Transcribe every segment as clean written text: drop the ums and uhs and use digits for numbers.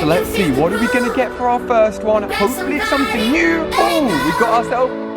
So let's see, what are we going to get for our first one? Hopefully it's something new. Oh, we got ourselves...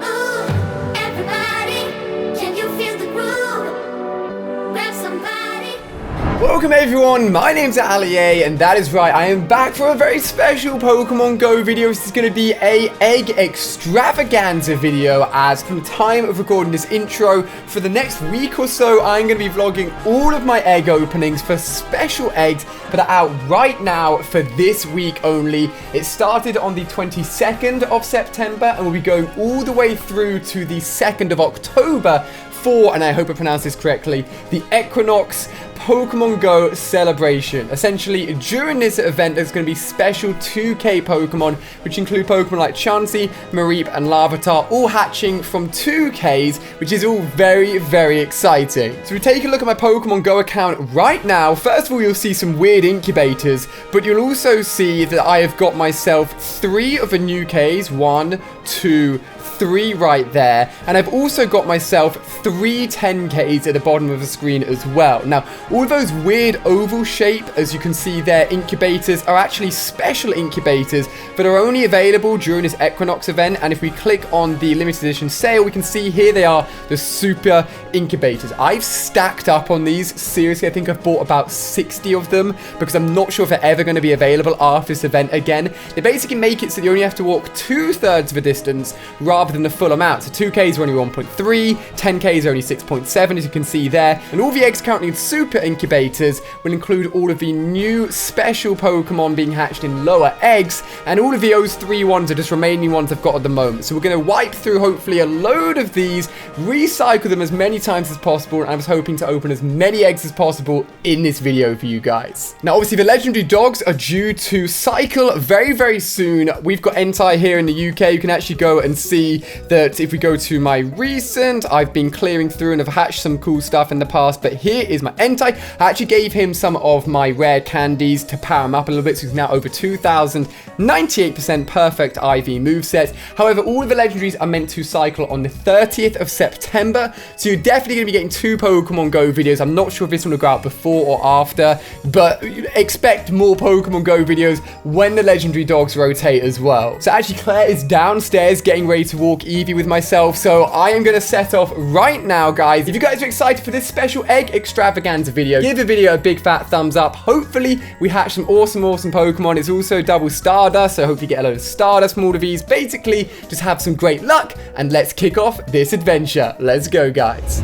Welcome everyone, my name's MoreAli-A, and that is right, I am back for a very special Pokemon Go video. This is going to be a egg extravaganza video, as from the time of recording this intro, for the next week or so, I'm going to be vlogging all of my egg openings for special eggs that are out right now for this week only. It started on the 22nd of September, and will be going all the way through to the 2nd of October for, and I hope I pronounced this correctly, the Equinox Pokemon Go celebration. Essentially, during this event, there's going to be special 2K Pokemon, which include Pokemon like Chansey, Mareep, and Larvitar, all hatching from 2Ks, which is all very, very exciting. So we take a look at my Pokemon Go account right now. First of all, you'll see some weird incubators, but you'll also see that I have got myself 3 of the new Ks, 1, 2, 3 right there, and I've also got myself 3 10Ks at the bottom of the screen as well. Now, all of those weird oval shape, as you can see there, incubators are actually special incubators that are only available during this Equinox event, and if we click on the limited edition sale, we can see here they are, the super incubators. I've stacked up on these, seriously. I think I've bought about 60 of them, because I'm not sure if they're ever going to be available after this event again. They basically make it so you only have to walk 2/3 of the distance rather than the full amount. So 2Ks are only 1.3, 10Ks are only 6.7, as you can see there. And all the eggs currently in super incubators will include all of the new special Pokemon being hatched in lower eggs, and all of those 3 ones are just remaining ones I've got at the moment. So we're going to wipe through hopefully a load of these, recycle them as many times as possible, and I was hoping to open as many eggs as possible in this video for you guys. Now, obviously, the legendary dogs are due to cycle very, very soon. We've got Entei here in the UK. You can actually go and see that if we go to my recent, I've been clearing through and have hatched some cool stuff in the past, but here is my Entei. I actually gave him some of my rare candies to power him up a little bit, so he's now over 2,000, 98% perfect IV moveset. However, all of the legendaries are meant to cycle on the 30th of September, so you're definitely going to be getting 2 Pokemon Go videos. I'm not sure if this one will go out before or after, but expect more Pokemon Go videos when the legendary dogs rotate as well. So actually, Claire is downstairs getting ready to walk Eevee with myself, so I am going to set off right now, guys. If you guys are excited for this special egg extravaganza video, give the video a big fat thumbs up. Hopefully, we hatch some awesome Pokemon. It's also double Stardust, so hopefully get a load of Stardust from all of these. Basically, just have some great luck, and let's kick off this adventure. Let's go, guys.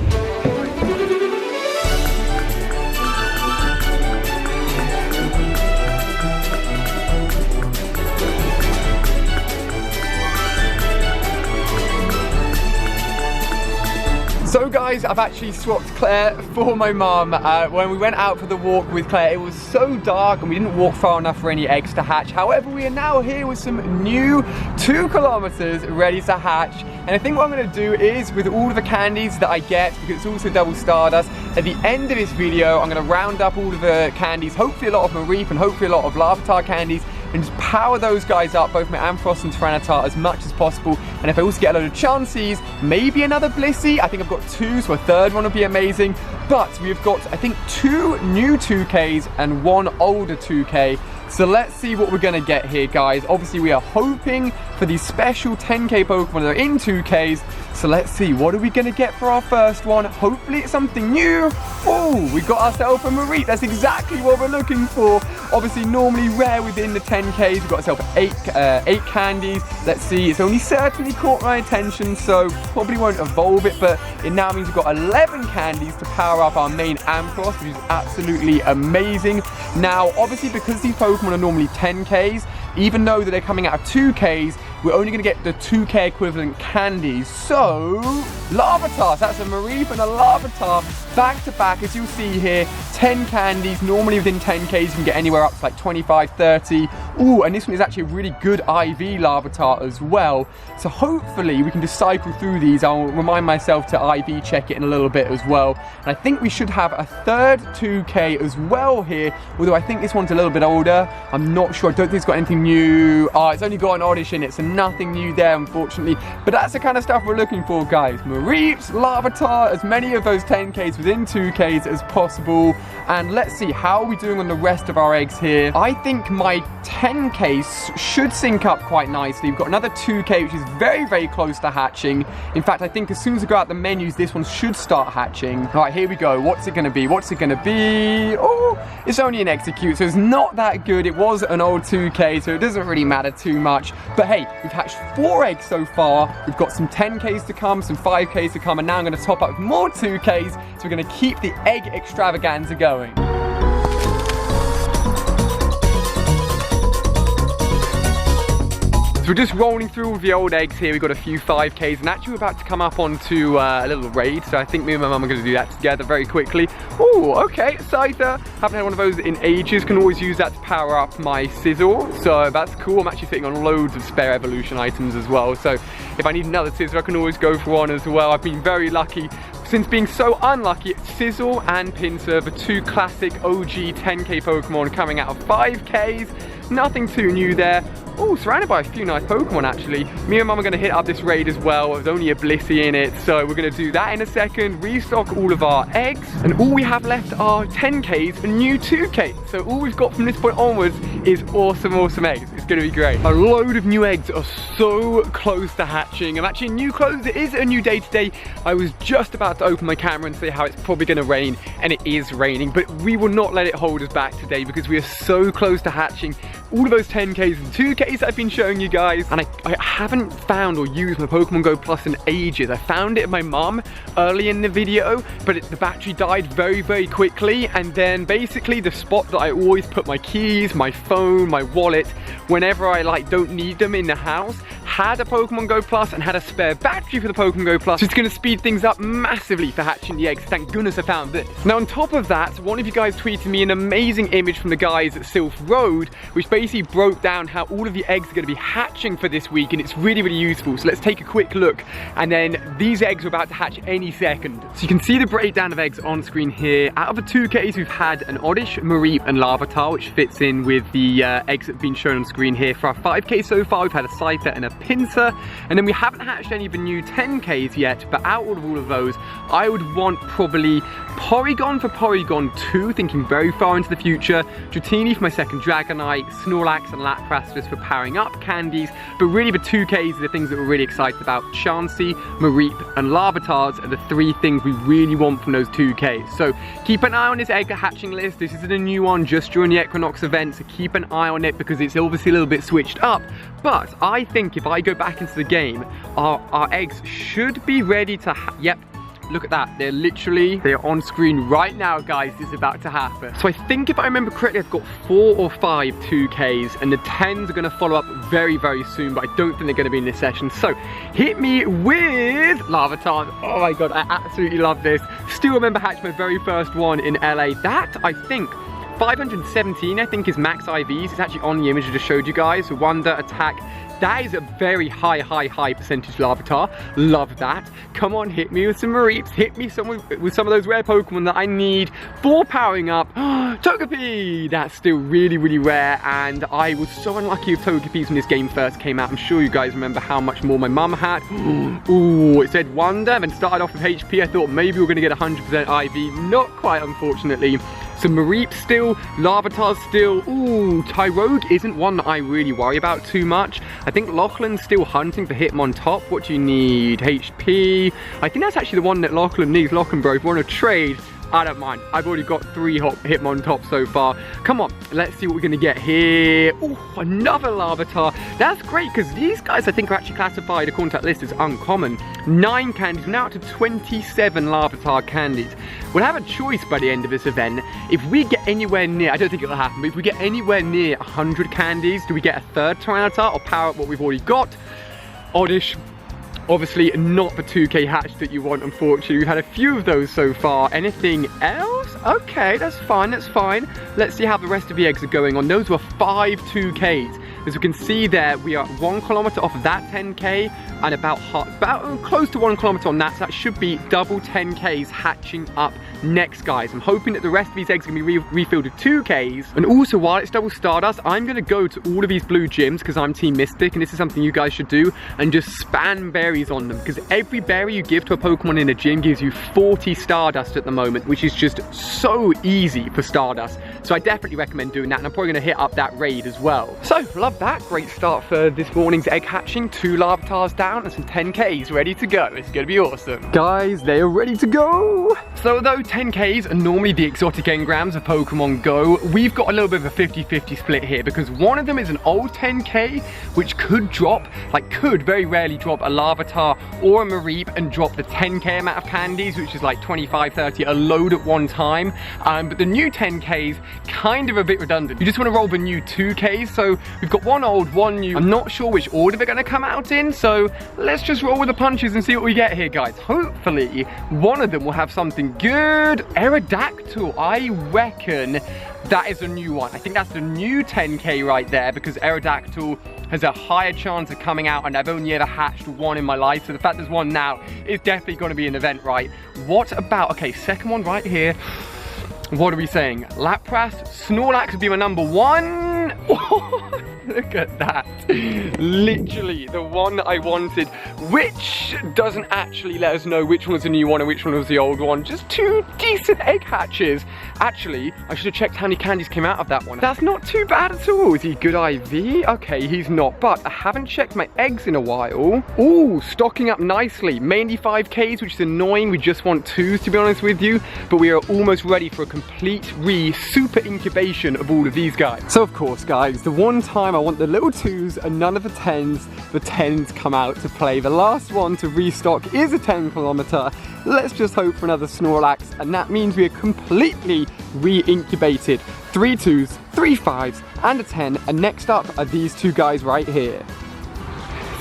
So guys, I've actually swapped Claire for my mum. When we went out for the walk with Claire, it was so dark and we didn't walk far enough for any eggs to hatch. However, we are now here with some new 2 kilometers ready to hatch. And I think what I'm going to do is, with all of the candies that I get, because it's also double Stardust, at the end of this video, I'm going to round up all of the candies, hopefully a lot of Mareep and hopefully a lot of Larvitar candies, and just power those guys up, both my Ampharos and Tyranitar, as much as possible. And if I also get a load of Chanseys, maybe another Blissey. I think I've got 2, so a 3rd one would be amazing. But we've got, I think, 2 new 2Ks and 1 older 2K. So let's see what we're going to get here, guys. Obviously, we are hoping for these special 10K Pokemon that are in 2Ks. So let's see, what are we going to get for our first one? Hopefully it's something new. Oh, we got ourselves a Mareep. That's exactly what we're looking for. Obviously, normally rare within the 10Ks. We've got ourselves 8 candies. Let's see, it's only certainly caught my attention, so probably won't evolve it, but it now means we've got 11 candies to power up our main Ampharos, which is absolutely amazing. Now, obviously, because these Pokemon are normally 10Ks, even though that they're coming out of 2Ks, we're only going to get the 2K equivalent candies. So, Larvitar, so that's a Mareep and a Larvitar back to back, as you'll see here. 10 candies, normally within 10Ks you can get anywhere up to like 25, 30. Ooh, and this one is actually a really good IV Larvitar as well. So hopefully we can just cycle through these. I'll remind myself to IV check it in a little bit as well. And I think we should have a 3rd 2K as well here, although I think this one's a little bit older. I'm not sure, I don't think it's got anything new. It's only got an oddish in it, so nothing new there, unfortunately. But that's the kind of stuff we're looking for, guys. Mareeps, Larvitar, as many of those 10Ks within 2Ks as possible. And let's see, how are we doing on the rest of our eggs here? I think my 10K should sync up quite nicely. We've got another 2K, which is very, very close to hatching. In fact, I think as soon as I go out the menus, this one should start hatching. All right, here we go. What's it gonna be? What's it gonna be? Oh, it's only an execute, so it's not that good. It was an old 2K, so it doesn't really matter too much. But hey, we've hatched 4 eggs so far. We've got some 10Ks to come, some 5Ks to come, and now I'm gonna top up with more 2Ks, so we're gonna keep the egg extravaganza going. We're just rolling through all the old eggs here. We've got a few 5Ks, and actually we're about to come up onto a little raid, so I think me and my mum are going to do that together very quickly. Oh, okay, Scyther. Haven't had one of those in ages. Can always use that to power up my sizzle, so that's cool. I'm actually sitting on loads of spare evolution items as well, so if I need another sizzle, I can always go for one as well. I've been very lucky since being so unlucky. Sizzle and Pinsir, the 2 classic OG 10K Pokemon coming out of 5Ks. Nothing too new there. Oh, surrounded by a few nice Pokemon actually. Me and Mum are going to hit up this raid as well. There's only a Blissey in it, so we're going to do that in a second. Restock all of our eggs, and all we have left are 10Ks and new 2Ks. So all we've got from this point onwards is awesome, awesome eggs. It's going to be great. A load of new eggs are so close to hatching. I'm actually in new clothes. It is a new day today. I was just about to open my camera and say how it's probably going to rain, and it is raining, but we will not let it hold us back today because we are so close to hatching all of those 10Ks and 2Ks I've been showing you guys, and I haven't found or used my Pokemon Go Plus in ages. I found it at my mum early in the video, but the battery died very, very quickly, and then basically the spot that I always put my keys, my phone, my wallet, whenever I don't need them in the house, had a Pokemon Go Plus and had a spare battery for the Pokemon Go Plus. So it's going to speed things up massively for hatching the eggs. Thank goodness I found this. Now on top of that, one of you guys tweeted me an amazing image from the guys at Sylph Road, which basically broke down how all of the eggs are going to be hatching for this week, and it's really, really useful. So let's take a quick look, and then these eggs are about to hatch any second. So you can see the breakdown of eggs on screen here. Out of the 2Ks, we've had an Oddish, Mareep, and Larvitar, which fits in with the eggs that have been shown on screen here. For our 5K so far, we've had a Scyther and a Pinsir, and then we haven't hatched any of the new 10Ks yet, but out of all of those, I would want probably Porygon for Porygon 2, thinking very far into the future, Dratini for my second Dragonite, Snorlax and Lapras just for powering up candies, but really the 2Ks are the things that we're really excited about. Chansey, Mareep and Larvitars are the 3 things we really want from those 2Ks. So keep an eye on this egg hatching list. This isn't a new one just during the Equinox event, so keep an eye on it because it's obviously a little bit switched up. But I think if I go back into the game, our eggs should be ready to yep. Look at that, they're on screen right now, guys. This is about to happen. So I think if I remember correctly, I've got 4 or 5 2Ks, and the 10s are gonna follow up very, very soon, but I don't think they're gonna be in this session. So hit me with Larvitar. Oh my God, I absolutely love this. Still remember hatching my very first one in LA. That, I think, 517, I think, is max IVs. It's actually on the image I just showed you guys. So Wonder, Attack. That is a very high percentage Larvitar. Love that. Come on, hit me with some Mareeps. Hit me with some of those rare Pokemon that I need for powering up. Togepi! That's still really, really rare, and I was so unlucky with Togepis when this game first came out. I'm sure you guys remember how much more my mum had. Ooh, it said Wonder, then started off with HP. I thought maybe we were gonna get 100% IV. Not quite, unfortunately. So Mareep still, Larvitar still. Ooh, Tyrogue isn't one that I really worry about too much. I think Lachlan's still hunting for Hitmontop. What do you need? HP. I think that's actually the one that Lachlan needs. Lachlan, bro, if you want to trade, I don't mind. I've already got 3 Hitmontop so far. Come on, let's see what we're gonna get here. Oh, another Larvitar. That's great, because these guys I think are actually classified according to that list as uncommon. 9 candies, we're now up to 27 Larvitar candies. We'll have a choice by the end of this event. If we get anywhere near, I don't think it'll happen, but if we get anywhere near 100 candies, do we get a 3rd Tyranitar or power up what we've already got? Oddish. Obviously not the 2K hatch that you want, unfortunately. We've had a few of those so far. Anything else? Okay, that's fine, that's fine. Let's see how the rest of the eggs are going on. Those were 5 2Ks. As you can see there, we are 1 kilometer off of that 10k and about close to 1 kilometer on that. So that should be double 10ks hatching up next, guys. I'm hoping that the rest of these eggs are going to be refilled with 2ks. And also, while it's double Stardust, I'm going to go to all of these blue gyms because I'm Team Mystic, and this is something you guys should do, and just spam berries on them, because every berry you give to a Pokemon in a gym gives you 40 Stardust at the moment, which is just so easy for Stardust. So I definitely recommend doing that, and I'm probably going to hit up that raid as well. So, love that. Great start for this morning's egg hatching. 2 Larvatars down and some 10ks ready to go. It's going to be awesome. Guys, they are ready to go. So, though 10ks are normally the exotic engrams of Pokemon Go, we've got a little bit of a 50-50 split here, because one of them is an old 10k, which could drop, like could very rarely drop a Larvitar or a Mareep and drop the 10k amount of candies, which is like 25, 30 a load at one time. But the new 10ks, kind of a bit redundant. You just want to roll the new 2ks, so we've got one old, one new. I'm not sure which order they're going to come out in, so let's just roll with the punches and see what we get here, guys. Hopefully, one of them will have something good. Aerodactyl, I reckon that is a new one. I think that's the new 10k right there, because Aerodactyl has a higher chance of coming out, and I've only ever hatched one in my life, so the fact there's one now is definitely going to be an event, right? What about, okay, second one right here. What are we saying? Lapras, Snorlax would be my number 1. Look at that. Literally the one that I wanted, which doesn't actually let us know which one was the new one and which one was the old one. Just 2 decent egg hatches. Actually, I should have checked how many candies came out of that one. That's not too bad at all. Is he good IV? Okay, he's not, but I haven't checked my eggs in a while. Ooh, stocking up nicely. Mainly 5ks, which is annoying. We just want 2s, to be honest with you, but we are almost ready for a complete super incubation of all of these guys. So of course, guys, the one time I want the little 2s and none of the 10s come out to play. The last one to restock is a 10 kilometer. Let's just hope for another Snorlax, and that means we are completely re-incubated. 3 2s, 3 5s, and a 10, and next up are these 2 guys right here.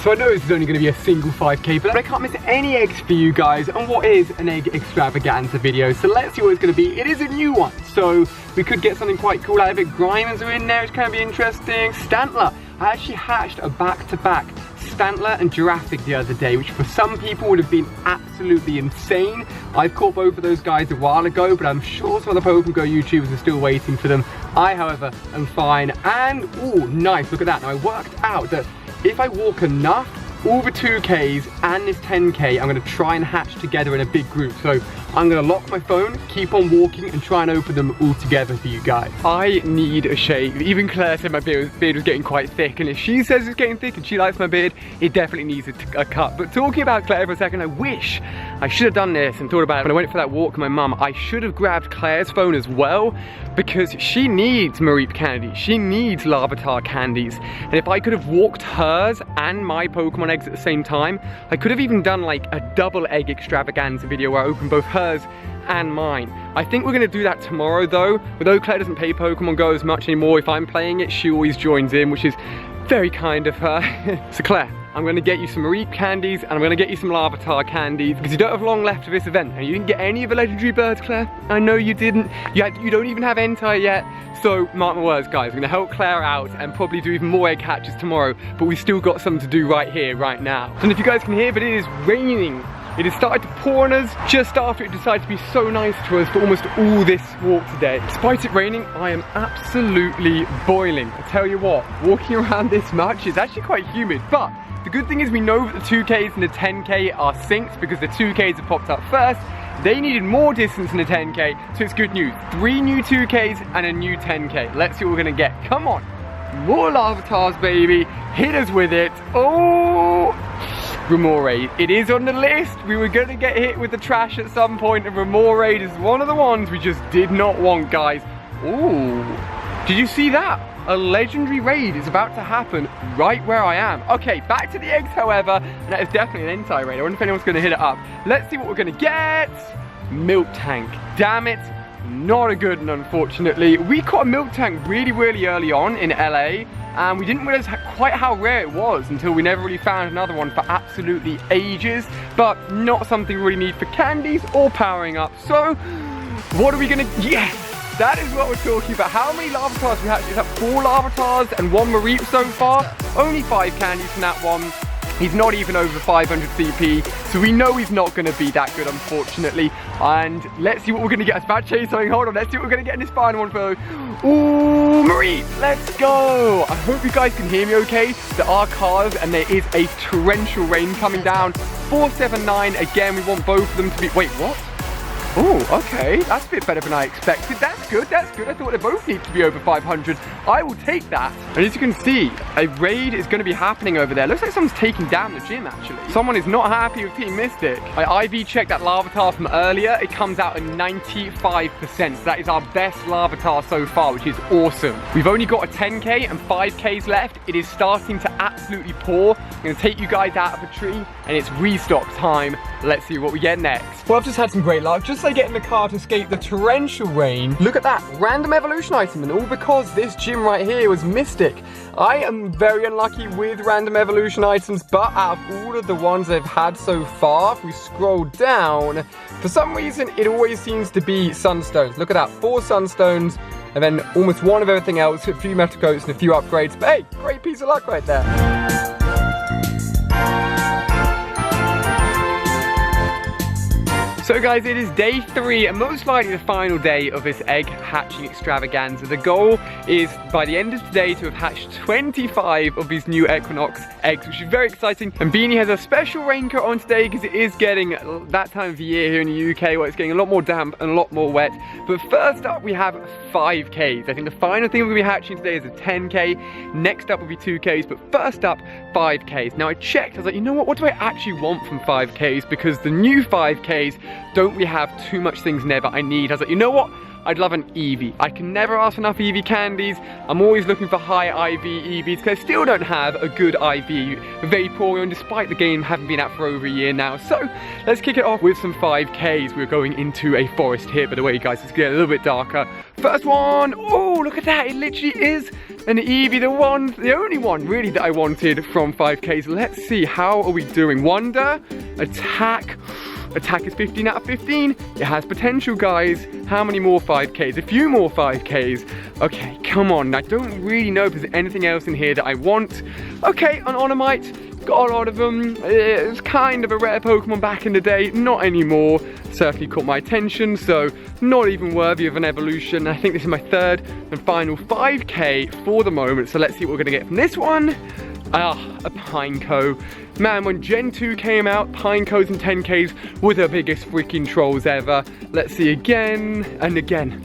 So I know this is only going to be a single 5k, but I can't miss any eggs for you guys on what is an egg extravaganza video. So let's see what it's going to be. It is a new one, so we could get something quite cool out of it. Grimers are in there, which can be interesting. Stantler. I actually hatched a back-to-back Stantler and Jurassic the other day, which for some people would have been absolutely insane. I've caught both of those guys a while ago, but I'm sure some of the Pokemon Go YouTubers are still waiting for them. I, however, am fine. And, ooh, nice, look at that. Now, I worked out that if I walk enough, all the 2ks and this 10k, I'm going to try and hatch together in a big group. So I'm going to lock my phone, keep on walking, and try and open them all together for you guys. I need a shave. Even Claire said my beard was getting quite thick, and if she says it's getting thick and she likes my beard, it definitely needs a cut. But talking about Claire for a second, I wish I should have done this and thought about it when I went for that walk with my mum. I should have grabbed Claire's phone as well, because she needs Mareep candies. She needs Larvitar candies. And if I could have walked hers and my Pokemon eggs at the same time, I could have even done like a double egg extravaganza video where I open both hers and mine. I think we're going to do that tomorrow though. Although Claire doesn't play Pokemon Go as much anymore, if I'm playing it, she always joins in, which is very kind of her. So Claire, I'm going to get you some Mareep candies, and I'm going to get you some Larvitar candies, because you don't have long left of this event, and you didn't get any of the legendary birds, Claire. I know you didn't. You don't even have Entei yet. So mark my words, guys, we're going to help Claire out and probably do even more egg hatches tomorrow, but we've still got something to do right here, right now. And if you guys can hear, but it is raining. It has started to pour on us just after it decided to be so nice to us for almost all this walk today. Despite it raining, I am absolutely boiling. I tell you what, walking around this much is actually quite humid, but the good thing is we know that the 2ks and the 10k are synced, because the 2ks have popped up first. They needed more distance than the 10k, so it's good news. 3 new 2ks and a new 10k. Let's see what we're gonna get. Come on. More Larvatars, baby. Hit us with it. Oh! Remoraid. It is on the list. We were gonna get hit with the trash at some point, and Remoraid is one of the ones we just did not want, guys. Ooh. Did you see that? A legendary raid is about to happen right where I am. Okay, back to the eggs, however, and that is definitely an Entei raid. I wonder if anyone's gonna hit it up. Let's see what we're gonna get. Milk Tank. Damn it. Not a good one, unfortunately. We caught a Milk Tank really, really early on in LA, and we didn't realize quite how rare it was until we never really found another one for absolutely ages, but not something we really need for candies or powering up. So, what are we gonna, yes! that is what we're talking about. How many Larvatars we hatched? Is that 4 Larvatars and 1 Mareep so far? Only 5 candies from that one. He's not even over 500 CP, so we know he's not going to be that good, unfortunately. And let's see what we're going to get. I was about to chase something. Hold on, let's see what we're going to get in this final one, fellow. Ooh, Mareep, let's go. I hope you guys can hear me okay. There are cars, and there is a torrential rain coming down. 479, again, we want both of them to be... Wait, what? Oh, okay, that's a bit better than I expected. That's good, that's good. I thought they both need to be over 500. I will take that. And as you can see, a raid is going to be happening over there. Looks like someone's taking down the gym, actually. Someone is not happy with Team Mystic. I IV checked that Larvitar from earlier. It comes out at 95%. So that is our best Larvitar so far, which is awesome. We've only got a 10k and 5ks left. It is starting to absolutely pour. I'm going to take you guys out of the tree, and it's restock time. Let's see what we get next. Well, I've just had some great luck. Just like getting the car to escape the torrential rain. Look at that, random evolution item, and all because this gym right here was Mystic. I am very unlucky with random evolution items, but out of all of the ones I've had so far, if we scroll down, for some reason it always seems to be sunstones. Look at that, 4 sunstones, and then almost 1 of everything else, a few metal coats and a few upgrades. But hey, great piece of luck right there. So guys, it is day 3 and most likely the final day of this egg hatching extravaganza. The goal is by the end of today to have hatched 25 of these new Equinox eggs, which is very exciting. And Beanie has a special raincoat on today because it is getting that time of the year here in the UK where it's getting a lot more damp and a lot more wet. But first up we have 5Ks. I think the final thing we're going to be hatching today is a 10K. Next up will be 2Ks, but first up 5Ks. Now I checked, I was like, you know what do I actually want from 5Ks? Because the new 5Ks don't we have too much things in there that I need. I was like, you know what? I'd love an Eevee. I can never ask for enough Eevee candies. I'm always looking for high IV Eevees because I still don't have a good IV Vaporeon despite the game having been out for over a year now. So let's kick it off with some 5Ks. We're going into a forest here, by the way, guys. It's getting a little bit darker. First one. Oh, look at that. It literally is an Eevee, the only one really that I wanted from 5Ks. Let's see, how are we doing? Wonder, attack. Attack is 15 out of 15. It has potential, guys. How many more 5Ks? A few more 5Ks. Okay, come on. I don't really know if there's anything else in here that I want. Okay, an Onomite. Got a lot of them. It was kind of a rare Pokemon back in the day. Not anymore. Certainly caught my attention, so not even worthy of an evolution. I think this is my 3rd and final 5K for the moment. So let's see what we're going to get from this one. A Pineco. Man, when Gen 2 came out, Pinecos and 10Ks were the biggest freaking trolls ever. Let's see again and again.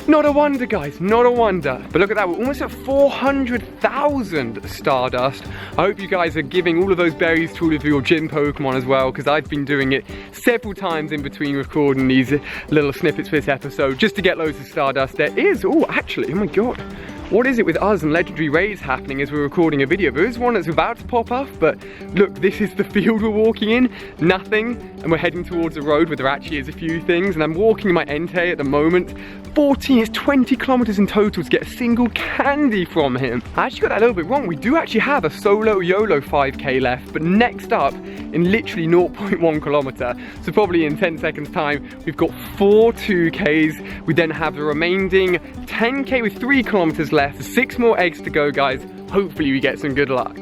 Not a wonder, guys, not a wonder. But look at that, we're almost at 400,000 Stardust. I hope you guys are giving all of those berries to all of your gym Pokemon as well, because I've been doing it several times in between recording these little snippets for this episode, just to get loads of Stardust. There is, oh, actually, oh my god. What is it with us and legendary raids happening as we're recording a video? There is one that's about to pop off, but look, this is the field we're walking in. Nothing, and we're heading towards a road where there actually is a few things, and I'm walking my Entei at the moment. 14, it's 20 kilometers in total to get a single candy from him. I actually got that a little bit wrong. We do actually have a solo YOLO 5K left, but next up, in literally 0.1 kilometer, so probably in 10 seconds time, we've got 4 2Ks. We then have the remaining 10K with 3 kilometers left. 6 more eggs to go, guys. Hopefully we get some good luck.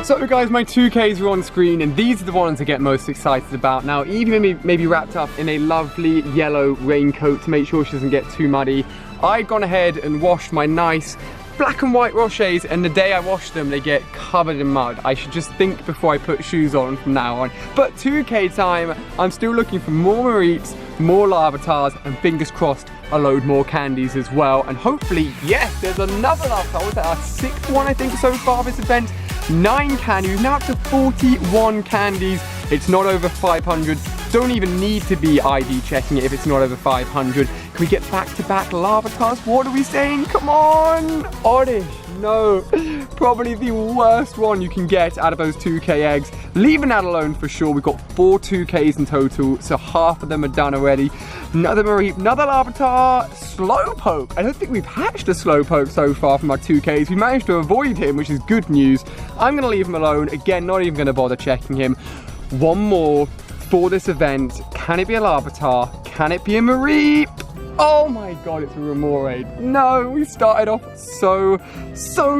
So guys, my 2Ks are on screen, and these are the ones I get most excited about. Now, Eevee maybe wrapped up in a lovely yellow raincoat to make sure she doesn't get too muddy. I've gone ahead and washed my nice black and white Rochers, and the day I wash them, they get covered in mud. I should just think before I put shoes on from now on. But 2K time, I'm still looking for more Mareeps, more Larvatars, and fingers crossed, a load more candies as well. And hopefully, yes, there's another Larvitar. Was that our 6th one, I think, so far this event? 9 candies, we're now up to 41 candies. It's not over 500. Don't even need to be ID checking it if it's not over 500. Can we get back-to-back Larvatars? What are we saying? Come on! Oddish, no. Probably the worst one you can get out of those 2K eggs. Leaving that alone for sure. We've got 4 2Ks in total, so half of them are done already. Another Mareep, another Larvitar, Slowpoke. I don't think we've hatched a Slowpoke so far from our 2Ks. We managed to avoid him, which is good news. I'm going to leave him alone. Again, not even going to bother checking him. one more for this event. Can it be a Larvitar? Can it be a Mareep? Oh my god, it's a Remoraid. No, we started off so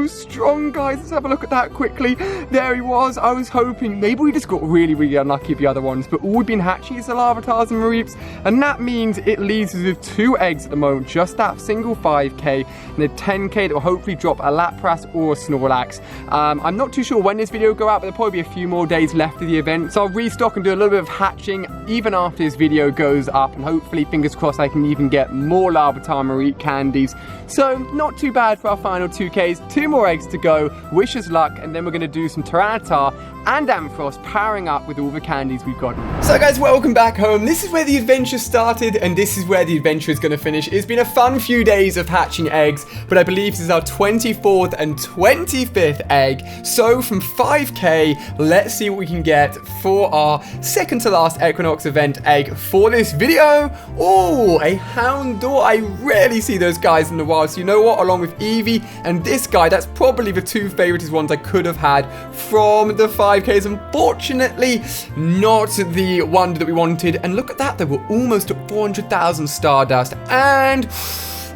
strong, guys. Let's have a look at that quickly. There he was. I was hoping maybe we just got really unlucky with the other ones, but all we've been hatching is the Larvitars and Mareeps, and that means it leaves us with 2 eggs at the moment, just that single 5k and a 10k that will hopefully drop a Lapras or a Snorlax. I'm not too sure when this video will go out, but there'll probably be a few more days left of the event, so I'll restock and do a little bit of hatching even after this video goes up, and hopefully, fingers crossed, I can even get more Larvitar Mareep candies. So not too bad for our final 2Ks. 2 more eggs to go. Wish us luck, and then we're going to do some Tyranitar and Ampharos powering up with all the candies we've got. So guys, welcome back home. This is where the adventure started, and this is where the adventure is going to finish. It's been a fun few days of hatching eggs, but I believe this is our 24th and 25th egg. So from 5k, let's see what we can get for our second to last Equinox event egg for this video. Oh, a Houndour. I rarely see those guys in the wild, so you know what? Along with Eevee and this guy, that's probably the 2 favoritist ones I could have had from the 5Ks. Unfortunately, not the one that we wanted. And look at that, though. We're almost at 400,000 Stardust. And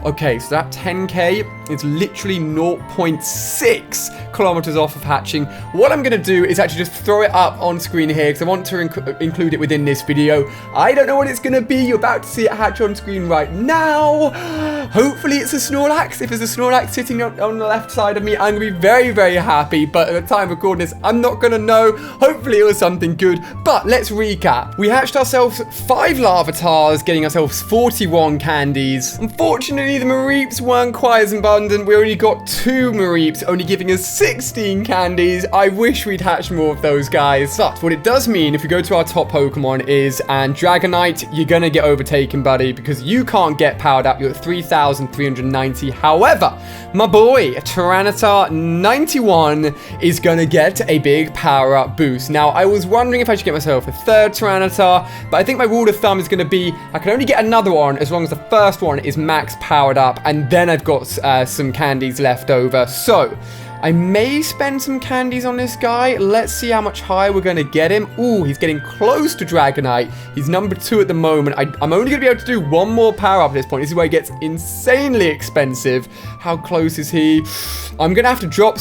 okay, so that 10k is literally 0.6 kilometers off of hatching. What I'm going to do is actually just throw it up on screen here because I want to include it within this video. I don't know what it's going to be. You're about to see it hatch on screen right now. Hopefully it's a Snorlax. If there's a Snorlax sitting on the left side of me, I'm going to be very happy. But at the time of recording this, I'm not going to know. Hopefully it was something good. But let's recap. We hatched ourselves 5 Larvitars, getting ourselves 41 candies. Unfortunately, the Mareeps weren't quite as abundant. We only got 2 Mareeps, only giving us 16 candies. I wish we'd hatched more of those guys. But what it does mean, if we go to our top Pokemon, is, and Dragonite, you're gonna get overtaken, buddy, because you can't get powered up. You're at 3,390. However, my boy, Tyranitar 91 is gonna get a big power-up boost. Now, I was wondering if I should get myself a 3rd Tyranitar, but I think my rule of thumb is gonna be I can only get another one as long as the first one is max powered up, and then I've got some candies left over. So I may spend some candies on this guy. Let's see how much higher we're going to get him. Ooh, he's getting close to Dragonite. He's number 2 at the moment. I'm only going to be able to do 1 more power up at this point. This is where it gets insanely expensive. How close is he? I'm going to have to drop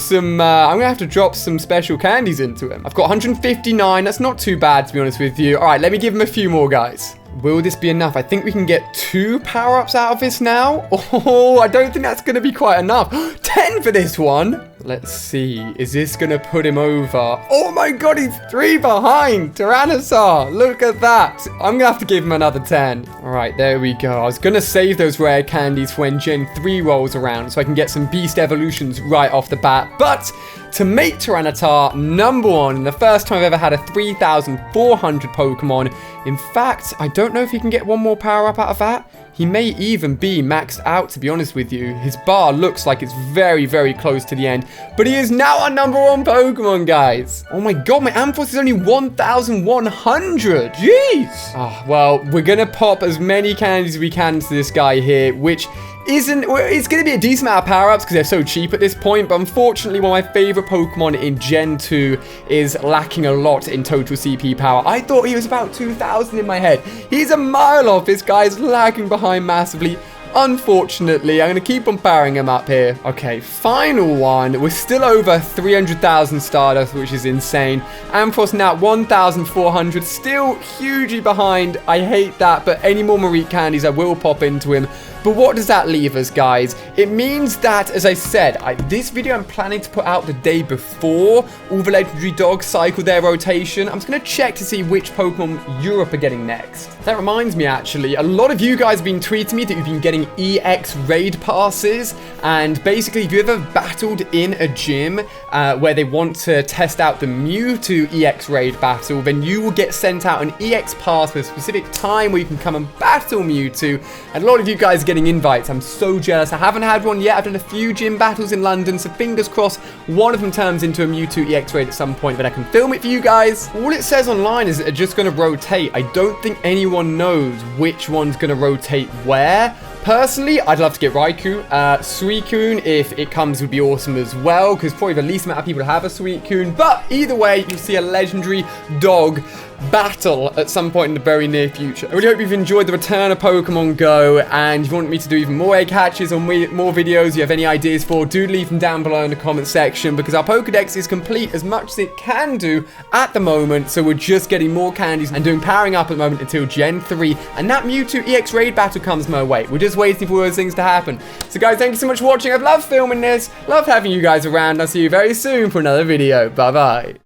some special candies into him. I've got 159. That's not too bad, to be honest with you. All right, let me give him a few more, guys. Will this be enough? I think we can get 2 power-ups out of this now. Oh, I don't think that's going to be quite enough. 10 for this one. Let's see. Is this going to put him over? Oh my god, he's 3 behind. Tyranitar, look at that. I'm going to have to give him another 10. All right, there we go. I was going to save those rare candies for when Gen 3 rolls around so I can get some beast evolutions right off the bat. But to make Tyranitar number 1, and the first time I've ever had a 3,400 Pokemon. In fact, I don't know if he can get 1 more power-up out of that. He may even be maxed out, to be honest with you. His bar looks like it's very close to the end. But he is now our number 1 Pokemon, guys. Oh my god, my Ampharos is only 1,100. Jeez. Well, we're going to pop as many candies as we can to this guy here, which isn't, well, it's going to be a decent amount of power-ups because they're so cheap at this point, but unfortunately one of my favorite Pokemon in Gen 2 is lacking a lot in total CP power. I thought he was about 2,000 in my head. He's a mile off. This guy's lagging behind massively. Unfortunately, I'm going to keep on powering him up here. Okay, final one. We're still over 300,000 Stardust, which is insane. Ampharos now at 1,400. Still hugely behind. I hate that, but any more Mareep candies, I will pop into him. But what does that leave us, guys? It means that, as I said, this video I'm planning to put out the day before all the legendary dogs cycle their rotation. I'm just going to check to see which Pokemon Europe are getting next. That reminds me, actually, a lot of you guys have been tweeting me that you've been getting EX raid passes. And basically, if you ever battled in a gym where they want to test out the Mewtwo EX raid battle, then you will get sent out an EX pass for a specific time where you can come and battle Mewtwo. And a lot of you guys get invites. I'm so jealous. I haven't had one yet. I've done a few gym battles in London, so fingers crossed one of them turns into a Mewtwo EX raid at some point, but I can film it for you guys. All it says online is that they're just going to rotate. I don't think anyone knows which one's going to rotate where. Personally, I'd love to get Raikou. Suicune, if it comes, would be awesome as well, because probably the least amount of people have a Suicune. But either way, you'll see a legendary dog battle at some point in the very near future. I really hope you've enjoyed the return of Pokemon Go, and if you want me to do even more egg hatches or more videos you have any ideas for, do leave them down below in the comment section, because our Pokedex is complete as much as it can do at the moment, so we're just getting more candies and doing powering up at the moment until Gen 3, and that Mewtwo EX Raid battle comes my way. We're just waiting for those things to happen. So guys, thank you so much for watching. I've loved filming this, loved having you guys around. I'll see you very soon for another video. Bye bye.